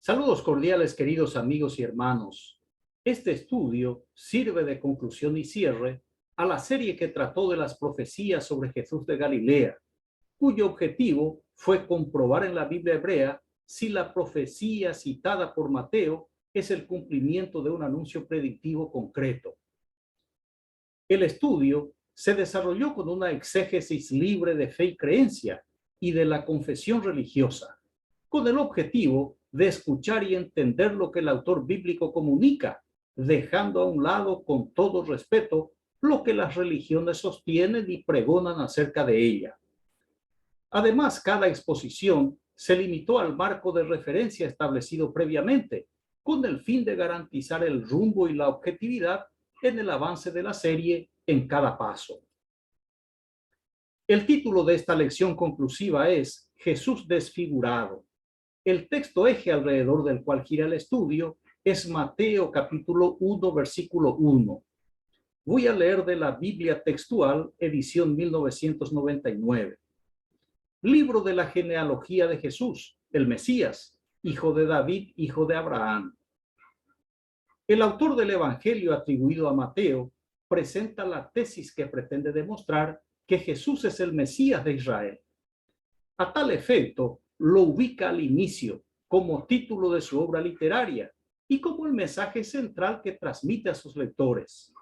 Saludos cordiales, queridos amigos y hermanos. Este estudio sirve de conclusión y cierre a la serie que trató de las profecías sobre Jesús de Galilea, cuyo objetivo fue comprobar en la Biblia hebrea si la profecía citada por Mateo es el cumplimiento de un anuncio predictivo concreto. El estudio se desarrolló con una exégesis libre de fe y creencia y de la confesión religiosa, con el objetivo de escuchar y entender lo que el autor bíblico comunica, dejando a un lado con todo respeto lo que las religiones sostienen y pregonan acerca de ella. Además, cada exposición se limitó al marco de referencia establecido previamente, con el fin de garantizar el rumbo y la objetividad en el avance de la serie en cada paso. El título de esta lección conclusiva es Jesús desfigurado. El texto eje alrededor del cual gira el estudio es Mateo capítulo 1, versículo 1. Voy a leer de la Biblia textual, edición 1999. Libro de la genealogía de Jesús, el Mesías, hijo de David, hijo de Abraham. El autor del Evangelio atribuido a Mateo presenta la tesis que pretende demostrar que Jesús es el Mesías de Israel. A tal efecto, lo ubica al inicio como título de su obra literaria y como el mensaje central que transmite a sus lectores.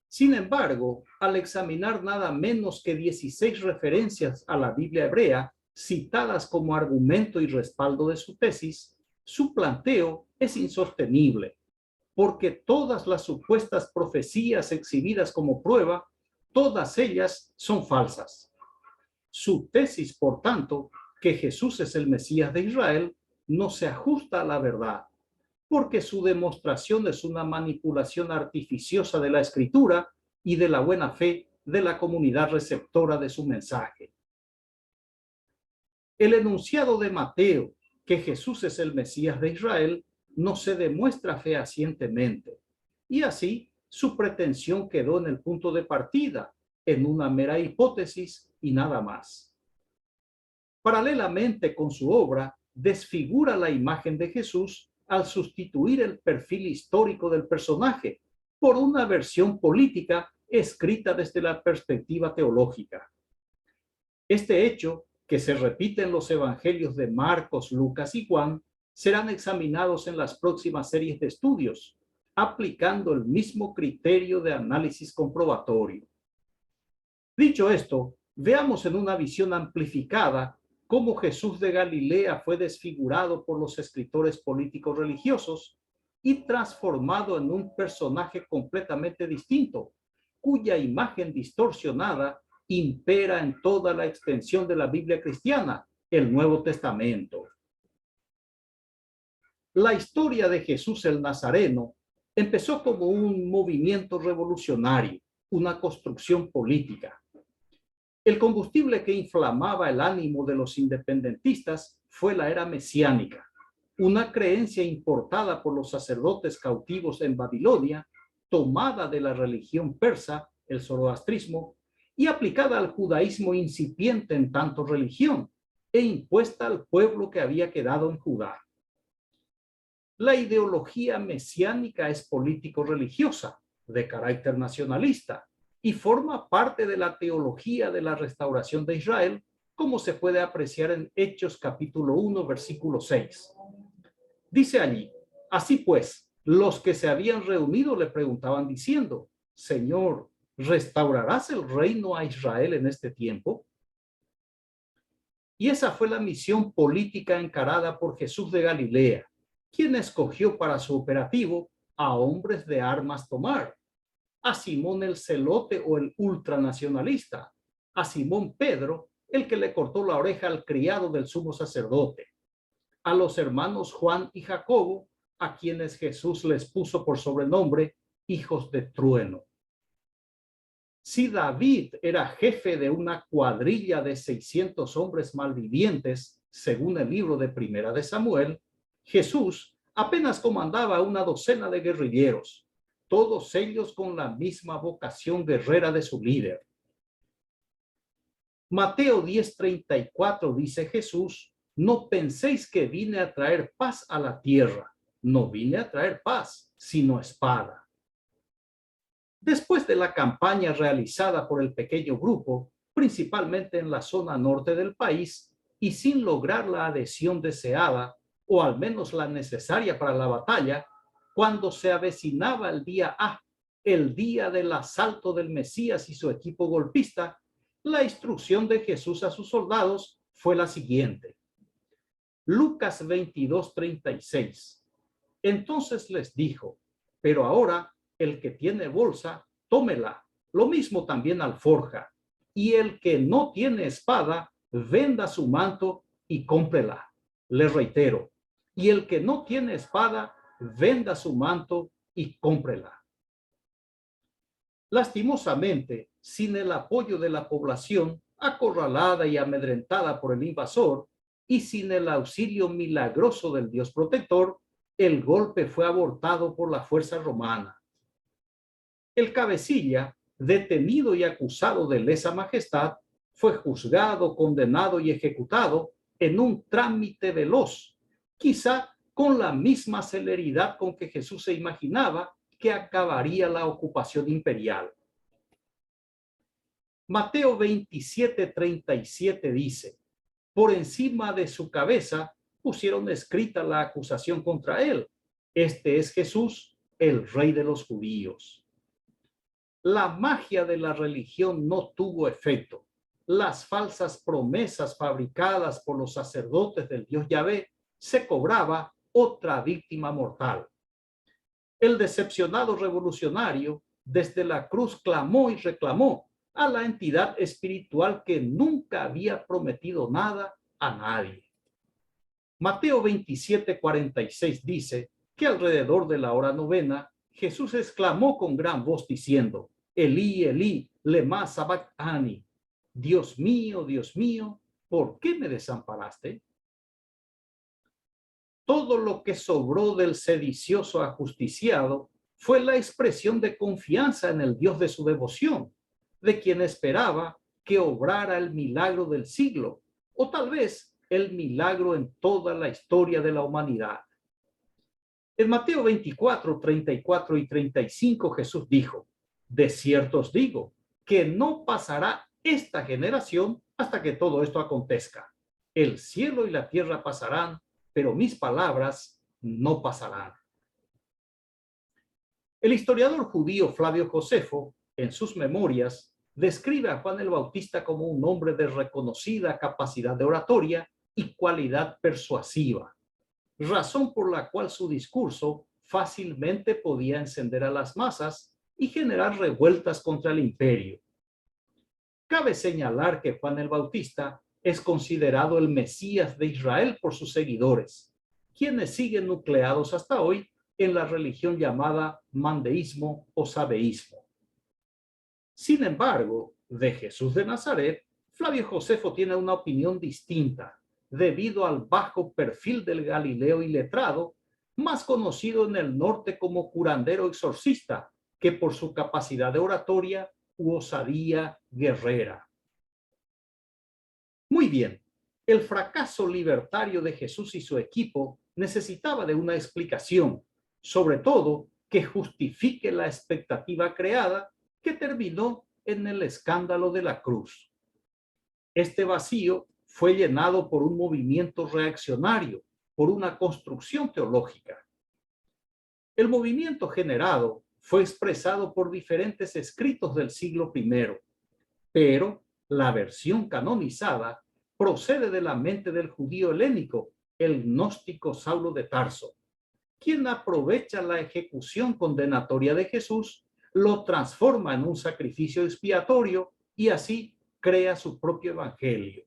Sin embargo, al examinar nada menos que 16 referencias a la Biblia hebrea, citadas como argumento y respaldo de su tesis, su planteo es insostenible, porque todas las supuestas profecías exhibidas como prueba, todas ellas son falsas. Su tesis, por tanto, que Jesús es el Mesías de Israel, no se ajusta a la verdad, porque su demostración es una manipulación artificiosa de la Escritura y de la buena fe de la comunidad receptora de su mensaje. El enunciado de Mateo, que Jesús es el Mesías de Israel, no se demuestra fehacientemente, y así su pretensión quedó en el punto de partida, en una mera hipótesis y nada más. Paralelamente con su obra, desfigura la imagen de Jesús al sustituir el perfil histórico del personaje por una versión política escrita desde la perspectiva teológica. Este hecho, que se repite en los evangelios de Marcos, Lucas y Juan, serán examinados en las próximas series de estudios, aplicando el mismo criterio de análisis comprobatorio. Dicho esto, veamos en una visión amplificada cómo Jesús de Galilea fue desfigurado por los escritores políticos religiosos y transformado en un personaje completamente distinto, cuya imagen distorsionada impera en toda la extensión de la Biblia cristiana, el Nuevo Testamento. La historia de Jesús el Nazareno empezó como un movimiento revolucionario, una construcción política. El combustible que inflamaba el ánimo de los independentistas fue la era mesiánica, una creencia importada por los sacerdotes cautivos en Babilonia, tomada de la religión persa, el zoroastrismo, y aplicada al judaísmo incipiente en tanto religión, e impuesta al pueblo que había quedado en Judá. La ideología mesiánica es político-religiosa, de carácter nacionalista, y forma parte de la teología de la restauración de Israel, como se puede apreciar en Hechos capítulo 1, versículo 6. Dice allí, así pues, los que se habían reunido le preguntaban diciendo, Señor, ¿restaurarás el reino a Israel en este tiempo? Y esa fue la misión política encarada por Jesús de Galilea, quien escogió para su operativo a hombres de armas tomar, a Simón el celote o el ultranacionalista, a Simón Pedro, el que le cortó la oreja al criado del sumo sacerdote, a los hermanos Juan y Jacobo, a quienes Jesús les puso por sobrenombre hijos de trueno. Si David era jefe de una cuadrilla de 600 hombres malvivientes, según el libro de Primera de Samuel, Jesús apenas comandaba una docena de guerrilleros, todos ellos con la misma vocación guerrera de su líder. Mateo 10:34 dice Jesús, no penséis que vine a traer paz a la tierra. No vine a traer paz, sino espada. Después de la campaña realizada por el pequeño grupo, principalmente en la zona norte del país, y sin lograr la adhesión deseada, o al menos la necesaria para la batalla, cuando se avecinaba el día A, el día del asalto del Mesías y su equipo golpista, la instrucción de Jesús a sus soldados fue la siguiente. Lucas 22:36. Entonces les dijo, pero ahora el que tiene bolsa, tómela, lo mismo también alforja, y el que no tiene espada, venda su manto y cómprela. Les reitero, y el que no tiene espada, venda su manto y cómprela. Lastimosamente, sin el apoyo de la población, acorralada y amedrentada por el invasor, y sin el auxilio milagroso del Dios protector, el golpe fue abortado por la fuerza romana. El cabecilla, detenido y acusado de lesa majestad, fue juzgado, condenado y ejecutado en un trámite veloz, quizá con la misma celeridad con que Jesús se imaginaba que acabaría la ocupación imperial. Mateo 27:37 dice, por encima de su cabeza pusieron escrita la acusación contra él. Este es Jesús, el Rey de los judíos. La magia de la religión no tuvo efecto. Las falsas promesas fabricadas por los sacerdotes del Dios Yahvé se cobraba otra víctima mortal. El decepcionado revolucionario desde la cruz clamó y reclamó a la entidad espiritual que nunca había prometido nada a nadie. Mateo 27:46 dice que alrededor de la hora novena, Jesús exclamó con gran voz diciendo, Elí, Elí, lema sabactani, Dios mío, ¿por qué me desamparaste? Todo lo que sobró del sedicioso ajusticiado fue la expresión de confianza en el Dios de su devoción, de quien esperaba que obrara el milagro del siglo, o tal vez el milagro en toda la historia de la humanidad. En Mateo 24:34 y 35 Jesús dijo, de cierto os digo, que no pasará esta generación hasta que todo esto acontezca. El cielo y la tierra pasarán, pero mis palabras no pasarán. El historiador judío Flavio Josefo, en sus memorias, describe a Juan el Bautista como un hombre de reconocida capacidad de oratoria y cualidad persuasiva, razón por la cual su discurso fácilmente podía encender a las masas y generar revueltas contra el imperio. Cabe señalar que Juan el Bautista es considerado el Mesías de Israel por sus seguidores, quienes siguen nucleados hasta hoy en la religión llamada mandeísmo o sabeísmo. Sin embargo, de Jesús de Nazaret, Flavio Josefo tiene una opinión distinta, debido al bajo perfil del Galileo iletrado, más conocido en el norte como curandero exorcista, que por su capacidad de oratoria u osadía guerrera. Muy bien, el fracaso libertario de Jesús y su equipo necesitaba de una explicación, sobre todo que justifique la expectativa creada que terminó en el escándalo de la cruz. Este vacío fue llenado por un movimiento reaccionario, por una construcción teológica. El movimiento generado fue expresado por diferentes escritos del siglo I, pero la versión canonizada procede de la mente del judío helénico, el gnóstico Saulo de Tarso, quien aprovecha la ejecución condenatoria de Jesús, lo transforma en un sacrificio expiatorio y así crea su propio evangelio.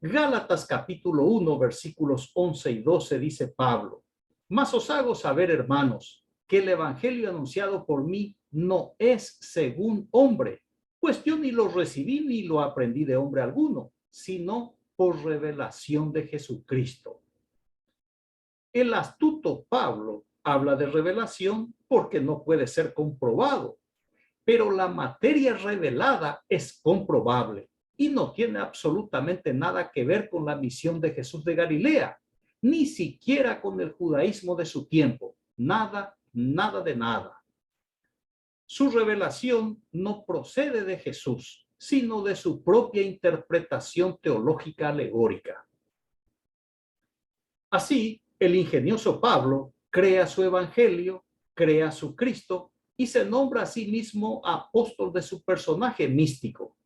Gálatas capítulo 1, versículos 11 y 12 dice Pablo, mas os hago saber, hermanos, que el evangelio anunciado por mí no es según hombre, pues yo ni lo recibí ni lo aprendí de hombre alguno, sino por revelación de Jesucristo. El astuto Pablo habla de revelación porque no puede ser comprobado, pero la materia revelada es comprobable. y no tiene absolutamente nada que ver con la misión de Jesús de Galilea, ni siquiera con el judaísmo de su tiempo. Nada, nada de nada. Su revelación no procede de Jesús, sino de su propia interpretación teológica alegórica. Así, el ingenioso Pablo crea su evangelio, crea su Cristo y se nombra a sí mismo apóstol de su personaje místico.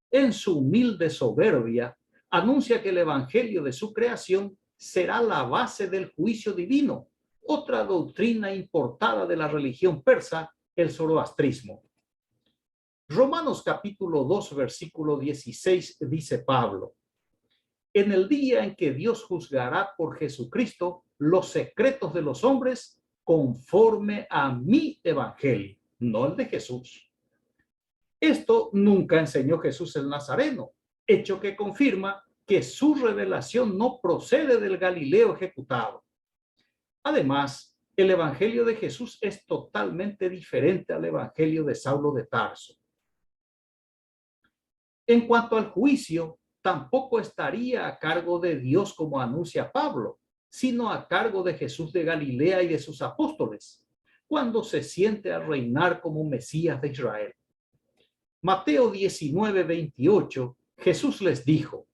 En su humilde soberbia, anuncia que el evangelio de su creación será la base del juicio divino, otra doctrina importada de la religión persa, el zoroastrismo. Romanos capítulo 2, versículo 16 dice Pablo: en el día en que Dios juzgará por Jesucristo los secretos de los hombres conforme a mi evangelio, no el de Jesús. Esto nunca enseñó Jesús el Nazareno, hecho que confirma que su revelación no procede del Galileo ejecutado. Además, el evangelio de Jesús es totalmente diferente al evangelio de Saulo de Tarso. En cuanto al juicio, tampoco estaría a cargo de Dios como anuncia Pablo, sino a cargo de Jesús de Galilea y de sus apóstoles, cuando se siente a reinar como Mesías de Israel. Mateo 19, 28, Jesús les dijo: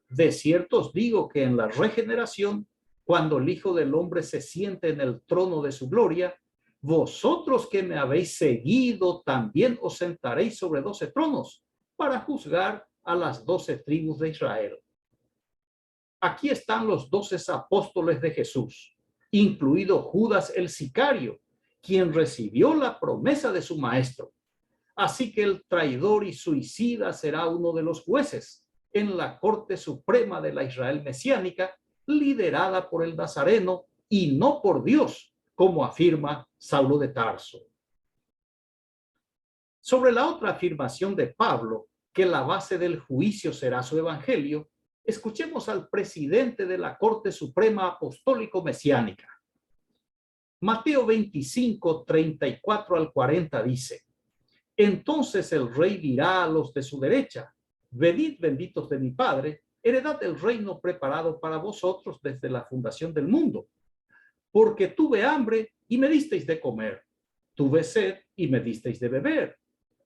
de cierto os digo que en la regeneración, cuando el Hijo del Hombre se siente en el trono de su gloria, vosotros que me habéis seguido también os sentaréis sobre 12 tronos para juzgar a las 12 tribus de Israel. Aquí están los 12 apóstoles de Jesús, incluido Judas el sicario, quien recibió la promesa de su maestro. Así que el traidor y suicida será uno de los jueces en la Corte Suprema de la Israel mesiánica, liderada por el Nazareno y no por Dios, como afirma Saulo de Tarso. Sobre la otra afirmación de Pablo, que la base del juicio será su evangelio, escuchemos al presidente de la Corte Suprema Apostólico Mesiánica. Mateo 25, 34 al 40 dice: entonces el rey dirá a los de su derecha: venid, benditos de mi Padre, heredad el reino preparado para vosotros desde la fundación del mundo. Porque tuve hambre y me disteis de comer, tuve sed y me disteis de beber,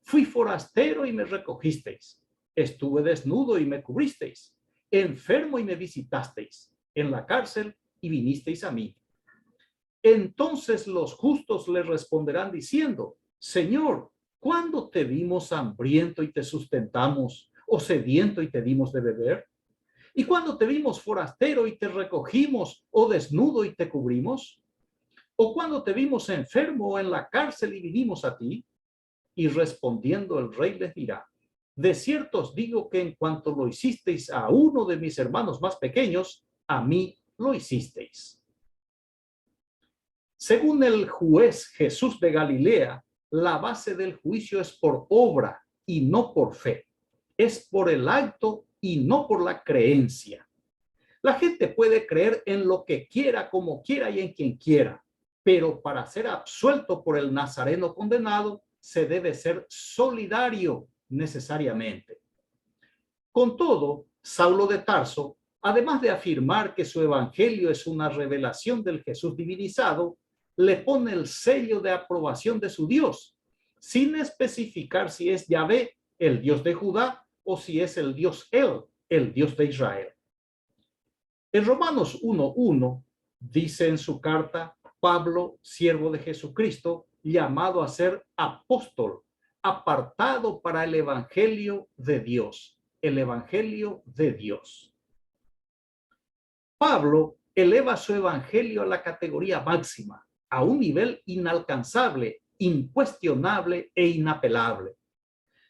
fui forastero y me recogisteis, estuve desnudo y me cubristeis, enfermo y me visitasteis, en la cárcel y vinisteis a mí. Entonces los justos le responderán diciendo: Señor, ¿cuándo te vimos hambriento y te sustentamos, o sediento y te dimos de beber? ¿Y cuándo te vimos forastero y te recogimos, o desnudo y te cubrimos? ¿O cuándo te vimos enfermo o en la cárcel y vinimos a ti? Y respondiendo el rey les dirá: de cierto os digo que en cuanto lo hicisteis a uno de mis hermanos más pequeños, a mí lo hicisteis. Según el juez Jesús de Galilea, la base del juicio es por obra y no por fe. Es por el acto y no por la creencia. La gente puede creer en lo que quiera, como quiera y en quien quiera, pero para ser absuelto por el nazareno condenado, se debe ser solidario necesariamente. Con todo, Saulo de Tarso, además de afirmar que su evangelio es una revelación del Jesús divinizado, le pone el sello de aprobación de su Dios, sin especificar si es Yahvé, el Dios de Judá, o si es el Dios el Dios de Israel. En Romanos 1:1 dice en su carta: Pablo, siervo de Jesucristo, llamado a ser apóstol, apartado para el evangelio de Dios. El evangelio de Dios. Pablo eleva su evangelio a la categoría máxima, a un nivel inalcanzable, incuestionable e inapelable.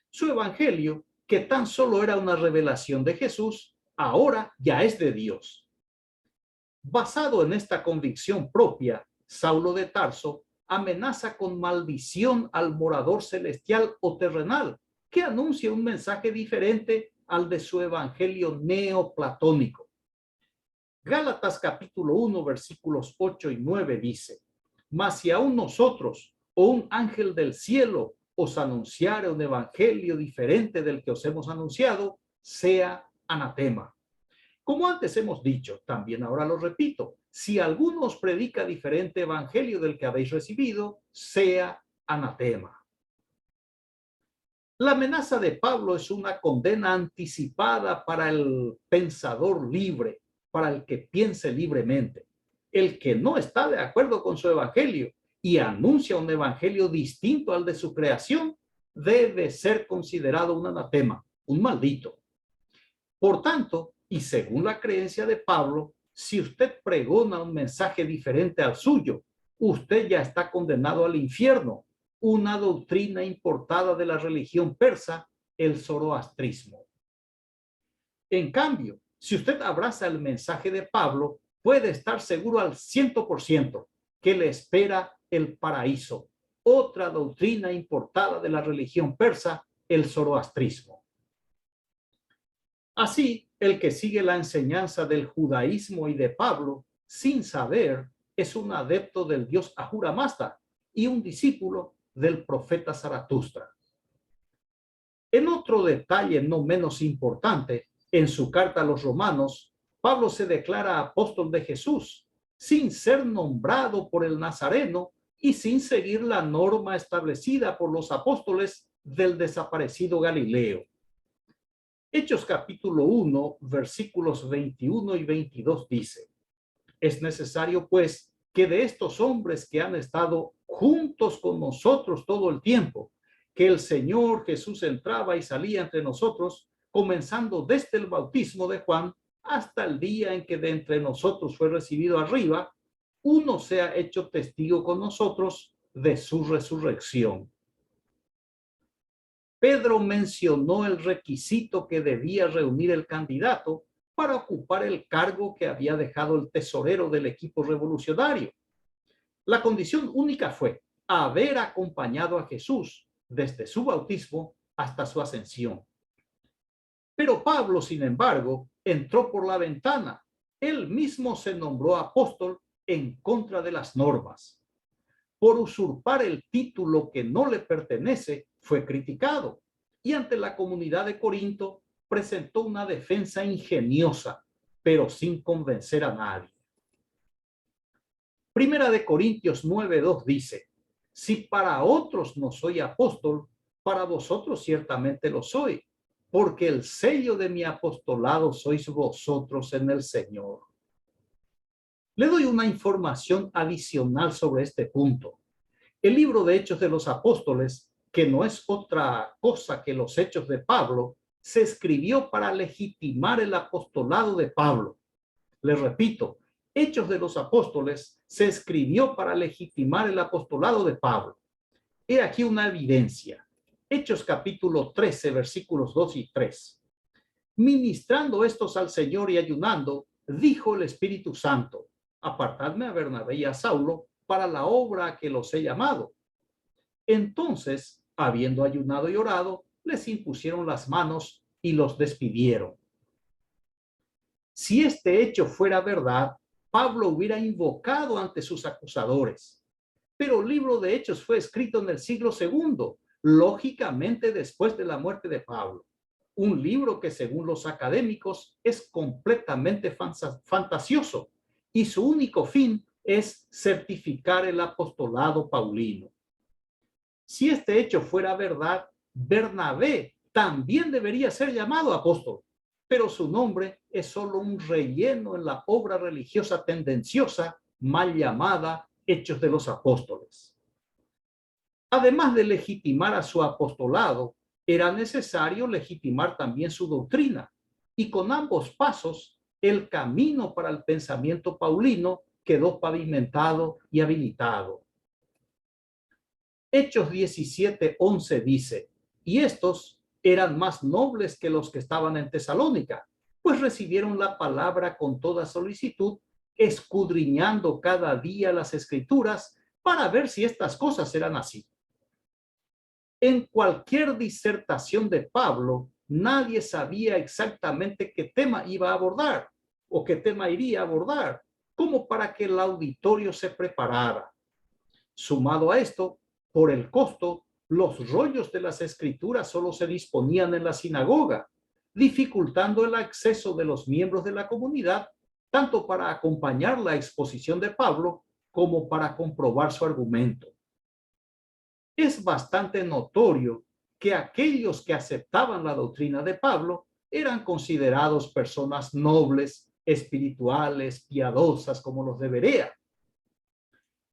Su evangelio, que tan solo era una revelación de Jesús, ahora ya es de Dios. Basado en esta convicción propia, Saulo de Tarso amenaza con maldición al morador celestial o terrenal, que anuncia un mensaje diferente al de su evangelio neoplatónico. Gálatas capítulo 1, versículos 8 y 9 dice: mas si aún nosotros, o un ángel del cielo, os anunciare un evangelio diferente del que os hemos anunciado, sea anatema. Como antes hemos dicho, también ahora lo repito, si alguno os predica diferente evangelio del que habéis recibido, sea anatema. La amenaza de Pablo es una condena anticipada para el pensador libre, para el que piense libremente. El que no está de acuerdo con su evangelio y anuncia un evangelio distinto al de su creación, debe ser considerado un anatema, un maldito. Por tanto, y según la creencia de Pablo, si usted pregona un mensaje diferente al suyo, usted ya está condenado al infierno, una doctrina importada de la religión persa, el zoroastrismo. En cambio, si usted abraza el mensaje de Pablo, puede estar seguro al 100% que le espera el paraíso, otra doctrina importada de la religión persa, el zoroastrismo. Así, el que sigue la enseñanza del judaísmo y de Pablo, sin saber, es un adepto del dios Ahura Mazda y un discípulo del profeta Zaratustra. En otro detalle no menos importante, en su carta a los romanos, Pablo se declara apóstol de Jesús, sin ser nombrado por el Nazareno y sin seguir la norma establecida por los apóstoles del desaparecido Galileo. Hechos capítulo 1, versículos 21 y 22 dice: es necesario, pues, que de estos hombres que han estado juntos con nosotros todo el tiempo, que el Señor Jesús entraba y salía entre nosotros, comenzando desde el bautismo de Juan hasta el día en que de entre nosotros fue recibido arriba, uno sea hecho testigo con nosotros de su resurrección. Pedro mencionó el requisito que debía reunir el candidato para ocupar el cargo que había dejado el tesorero del equipo revolucionario. La condición única fue haber acompañado a Jesús desde su bautismo hasta su ascensión. Pero Pablo, sin embargo, entró por la ventana. Él mismo se nombró apóstol en contra de las normas. Por usurpar el título que no le pertenece, fue criticado y ante la comunidad de Corinto presentó una defensa ingeniosa, pero sin convencer a nadie. Primera de Corintios 9:2 dice: si para otros no soy apóstol, para vosotros ciertamente lo soy, porque el sello de mi apostolado sois vosotros en el Señor. Le doy una información adicional sobre este punto. El libro de Hechos de los Apóstoles, que no es otra cosa que los Hechos de Pablo, se escribió para legitimar el apostolado de Pablo. Les repito, Hechos de los Apóstoles se escribió para legitimar el apostolado de Pablo. He aquí una evidencia. Hechos capítulo 13, versículos 2 y 3. Ministrando estos al Señor y ayunando, dijo el Espíritu Santo: apartadme a Bernabé y a Saulo para la obra a que los he llamado. Entonces, habiendo ayunado y orado, les impusieron las manos y los despidieron. Si este hecho fuera verdad, Pablo hubiera invocado ante sus acusadores. Pero el libro de Hechos fue escrito en el siglo II, lógicamente después de la muerte de Pablo. Un libro que, según los académicos, es completamente fantasioso y su único fin es certificar el apostolado paulino. Si este hecho fuera verdad, Bernabé también debería ser llamado apóstol, pero su nombre es solo un relleno en la obra religiosa tendenciosa mal llamada Hechos de los Apóstoles. Además de legitimar a su apostolado, era necesario legitimar también su doctrina, y con ambos pasos, el camino para el pensamiento paulino quedó pavimentado y habilitado. Hechos 17:11 dice: y estos eran más nobles que los que estaban en Tesalónica, pues recibieron la palabra con toda solicitud, escudriñando cada día las escrituras para ver si estas cosas eran así. En cualquier disertación de Pablo, nadie sabía exactamente qué tema iba a abordar o qué tema iría a abordar, como para que el auditorio se preparara. Sumado a esto, por el costo, Los rollos de las escrituras solo se disponían en la sinagoga, dificultando el acceso de los miembros de la comunidad, tanto para acompañar la exposición de Pablo como para comprobar su argumento. Es bastante notorio que aquellos que aceptaban la doctrina de Pablo eran considerados personas nobles, espirituales, piadosas, como los de Berea.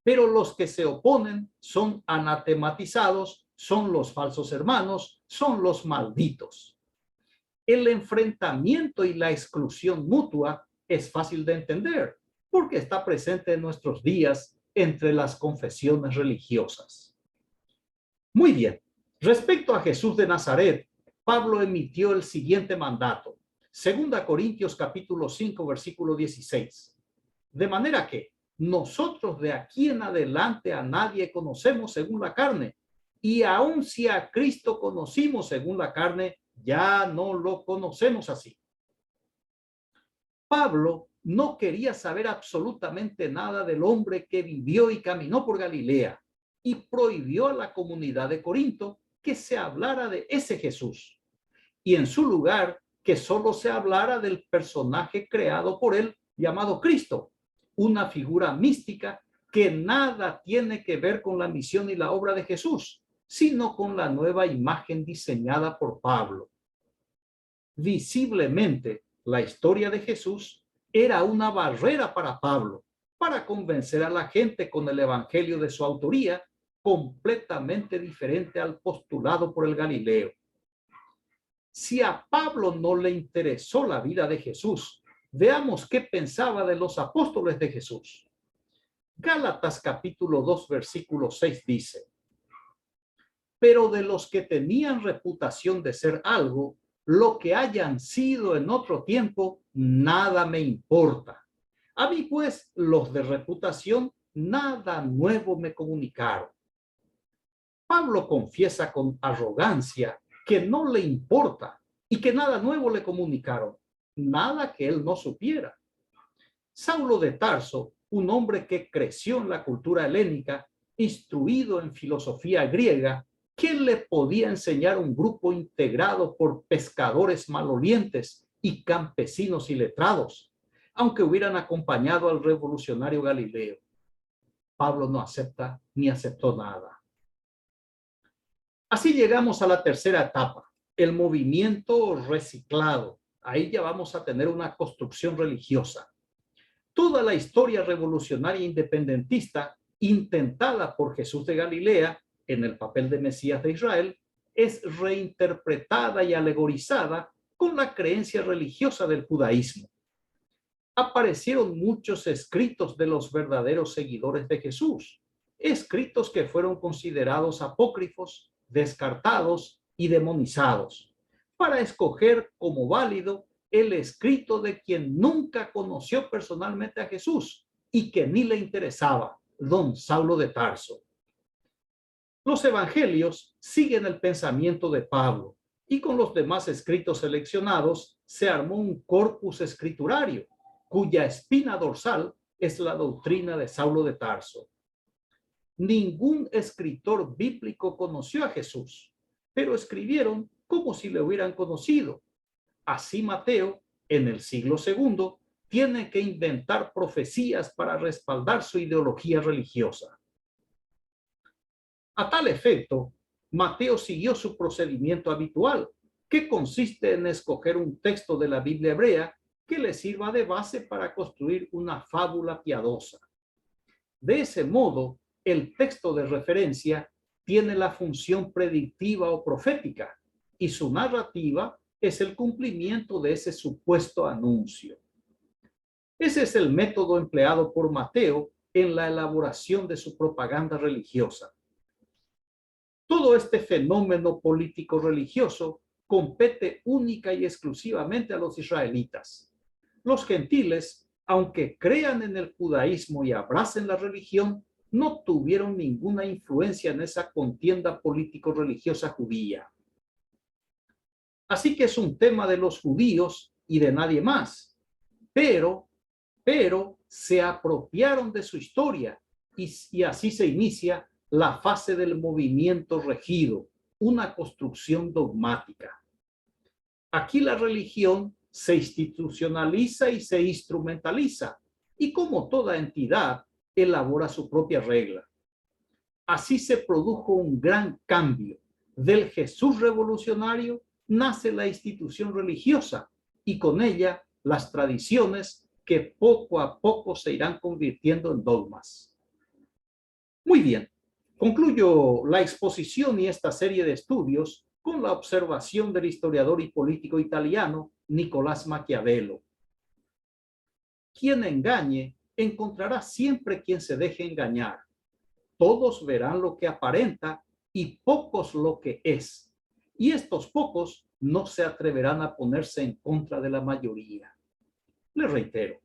Pero los que se oponen son anatematizados, son los falsos hermanos, son los malditos. El enfrentamiento y la exclusión mutua es fácil de entender porque está presente en nuestros días entre las confesiones religiosas. Muy bien, respecto a Jesús de Nazaret, Pablo emitió el siguiente mandato, 2 Corintios capítulo 5, versículo 16. De manera que nosotros de aquí en adelante a nadie conocemos según la carne, y aun si a Cristo conocimos según la carne, ya no lo conocemos así. Pablo no quería saber absolutamente nada del hombre que vivió y caminó por Galilea y prohibió a la comunidad de Corinto que se hablara de ese Jesús y en su lugar que solo se hablara del personaje creado por él llamado Cristo, una figura mística que nada tiene que ver con la misión y la obra de Jesús, sino con la nueva imagen diseñada por Pablo. Visiblemente, la historia de Jesús era una barrera para Pablo, para convencer a la gente con el evangelio de su autoría, completamente diferente al postulado por el Galileo. Si a Pablo no le interesó la vida de Jesús, veamos qué pensaba de los apóstoles de Jesús. Gálatas capítulo 2, versículo 6 dice: pero de los que tenían reputación de ser algo, lo que hayan sido en otro tiempo, nada me importa. A mí, pues, los de reputación, nada nuevo me comunicaron. Pablo confiesa con arrogancia que no le importa y que nada nuevo le comunicaron, nada que él no supiera. Saulo de Tarso, un hombre que creció en la cultura helénica, instruido en filosofía griega, ¿quién le podía enseñar un grupo integrado por pescadores malolientes y campesinos iletrados, aunque hubieran acompañado al revolucionario Galileo? Pablo no acepta ni aceptó nada. Así llegamos a la tercera etapa, el movimiento reciclado. Ahí ya vamos a tener una construcción religiosa. Toda la historia revolucionaria independentista intentada por Jesús de Galilea en el papel de Mesías de Israel es reinterpretada y alegorizada con la creencia religiosa del judaísmo. Aparecieron muchos escritos de los verdaderos seguidores de Jesús, escritos que fueron considerados apócrifos, descartados y demonizados, para escoger como válido el escrito de quien nunca conoció personalmente a Jesús y que ni le interesaba, don Saulo de Tarso. Los evangelios siguen el pensamiento de Pablo y con los demás escritos seleccionados se armó un corpus escriturario cuya espina dorsal es la doctrina de Saulo de Tarso. Ningún escritor bíblico conoció a Jesús, pero escribieron como si le hubieran conocido. Así Mateo, en el siglo II, tiene que inventar profecías para respaldar su ideología religiosa. A tal efecto, Mateo siguió su procedimiento habitual, que consiste en escoger un texto de la Biblia hebrea que le sirva de base para construir una fábula piadosa. De ese modo, el texto de referencia tiene la función predictiva o profética y su narrativa es el cumplimiento de ese supuesto anuncio. Ese es el método empleado por Mateo en la elaboración de su propaganda religiosa. Todo este fenómeno político religioso compete única y exclusivamente a los israelitas. Los gentiles, aunque crean en el judaísmo y abracen la religión, no tuvieron ninguna influencia en esa contienda político-religiosa judía. Así que es un tema de los judíos y de nadie más. Pero se apropiaron de su historia y así se inicia la fase del movimiento regido, una construcción dogmática. Aquí la religión se institucionaliza y se instrumentaliza, y como toda entidad, elabora su propia regla. Así se produjo un gran cambio. Del Jesús revolucionario nace la institución religiosa y con ella las tradiciones que poco a poco se irán convirtiendo en dogmas. Muy bien, concluyo la exposición y esta serie de estudios con la observación del historiador y político italiano Nicolás Maquiavelo. Quien engañe encontrará siempre quien se deje engañar. Todos verán lo que aparenta y pocos lo que es. Y estos pocos no se atreverán a ponerse en contra de la mayoría. Le reitero,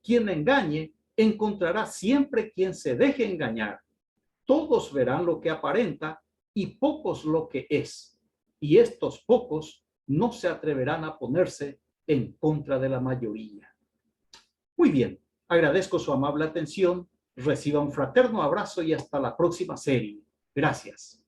quien engañe encontrará siempre quien se deje engañar. Todos verán lo que aparenta y pocos lo que es. Y estos pocos no se atreverán a ponerse en contra de la mayoría. Muy bien, agradezco su amable atención. Reciba un fraterno abrazo y hasta la próxima serie. Gracias.